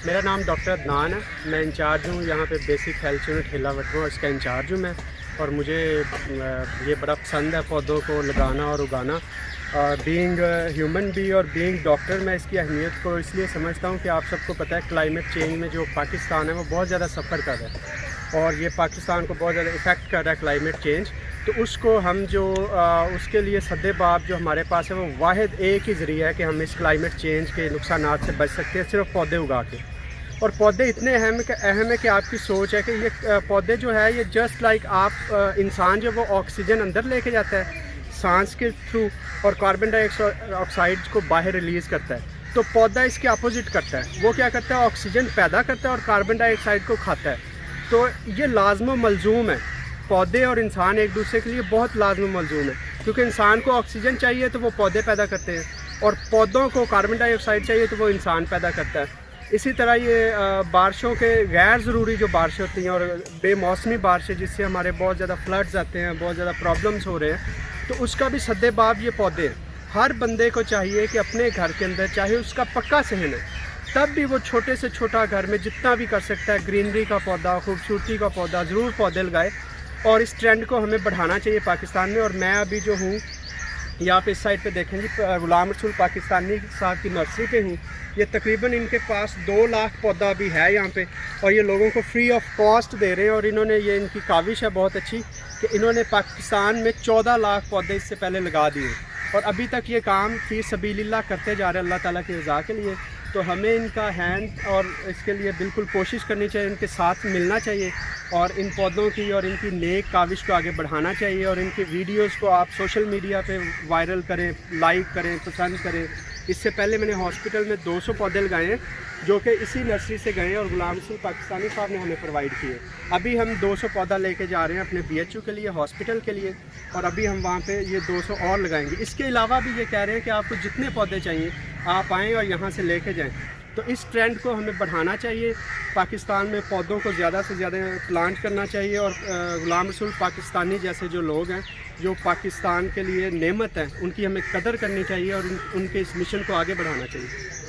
मेरा नाम डॉक्टर अदनान है। मैं इंचार्ज हूँ यहाँ पे बेसिक हेल्थ यूनिट हिला वटवा, इसका इंचार्ज हूँ मैं। और मुझे ये बड़ा पसंद है पौधों को लगाना और उगाना। बीइंग ह्यूमन भी और बीइंग डॉक्टर मैं इसकी अहमियत को इसलिए समझता हूँ कि आप सबको पता है क्लाइमेट चेंज में जो पाकिस्तान है वो बहुत ज़्यादा सफ़र कर रहा है और ये पाकिस्तान को बहुत ज़्यादा इफ़ेक्ट कर रहा है क्लाइमेट चेंज। तो उसको हम जो उसके लिए सद्देबाब जो हमारे पास है वो वाहिद एक ही ज़रिया है कि हम इस क्लाइमेट चेंज के नुकसानात से बच सकते हैं, सिर्फ पौधे उगा के। और पौधे इतने अहम है कि आपकी सोच है कि ये पौधे जो है ये जस्ट लाइक आप इंसान जो वो ऑक्सीजन अंदर लेके जाता है सांस के थ्रू और कार्बन डाइऑक्साइड को बाहर रिलीज़ करता है, तो पौधा इसके अपोजिट करता है। वो क्या करता है, ऑक्सीजन पैदा करता है और कार्बन डाइऑक्साइड को खाता है। तो ये लाज़िम मलज़ूम है, पौधे और इंसान एक दूसरे के लिए बहुत लाज़िम मलज़ूम है, क्योंकि इंसान को ऑक्सीजन चाहिए तो वो पौधे पैदा करते हैं और पौधों को कार्बन डाइऑक्साइड चाहिए तो वो इंसान पैदा करता है। इसी तरह ये बारिशों के गैर ज़रूरी जो बारिशें होती हैं और बेमौसमी बारिशें जिससे हमारे बहुत ज़्यादा फ्लड्स आते हैं, बहुत ज़्यादा प्रॉब्लम्स हो रहे हैं, तो उसका भी सद्देबाब ये पौधे हैं। हर बंदे को चाहिए कि अपने घर के अंदर चाहे उसका पक्का सहन है तब भी वो छोटे से छोटा घर में जितना भी कर सकता है ग्रीनरी का पौधा, खूबसूरती का पौधा ज़रूर पौधे लगाए। और इस ट्रेंड को हमें बढ़ाना चाहिए पाकिस्तान में। और मैं अभी जो हूँ यहाँ पे इस साइड पे देखेंगे गुलाम रसूल पाकिस्तानी साहब की नर्सरी पे हूँ। ये तकरीबन इनके पास 2 लाख पौधा भी है यहाँ पे और ये लोगों को फ्री ऑफ कॉस्ट दे रहे हैं। और इन्होंने ये इनकी काविश है बहुत अच्छी कि इन्होंने पाकिस्तान में 14 लाख पौधे इससे पहले लगा दिए और अभी तक ये काम फी सबीलिल्लाह करते जा रहे हैं अल्लाह ताला की रज़ा के लिए। तो हमें इनका हैंड और इसके लिए बिल्कुल कोशिश करनी चाहिए, इनके साथ मिलना चाहिए और इन पौधों की और इनकी नेक काविश को आगे बढ़ाना चाहिए। और इनकी वीडियोस को आप सोशल मीडिया पे वायरल करें, लाइक करें, पसंद करें। इससे पहले मैंने हॉस्पिटल में 200 पौधे लगाए हैं जो कि इसी नर्सरी से गए और गुलाम रसूल पाकिस्तानी साहब ने हमें प्रोवाइड किए। अभी हम 200 पौधा लेके जा रहे हैं अपने BHU के लिए, हॉस्पिटल के लिए, और अभी हम वहाँ पे ये 200 और लगाएंगे। इसके अलावा भी ये कह रहे हैं कि आपको जितने पौधे चाहिए आप आएँ और यहाँ से लेके जाएँ। तो इस ट्रेंड को हमें बढ़ाना चाहिए, पाकिस्तान में पौधों को ज़्यादा से ज़्यादा प्लांट करना चाहिए। और गुलाम रसूल पाकिस्तानी जैसे जो लोग हैं जो पाकिस्तान के लिए नेमत हैं उनकी हमें कदर करनी चाहिए और उनके इस मिशन को आगे बढ़ाना चाहिए।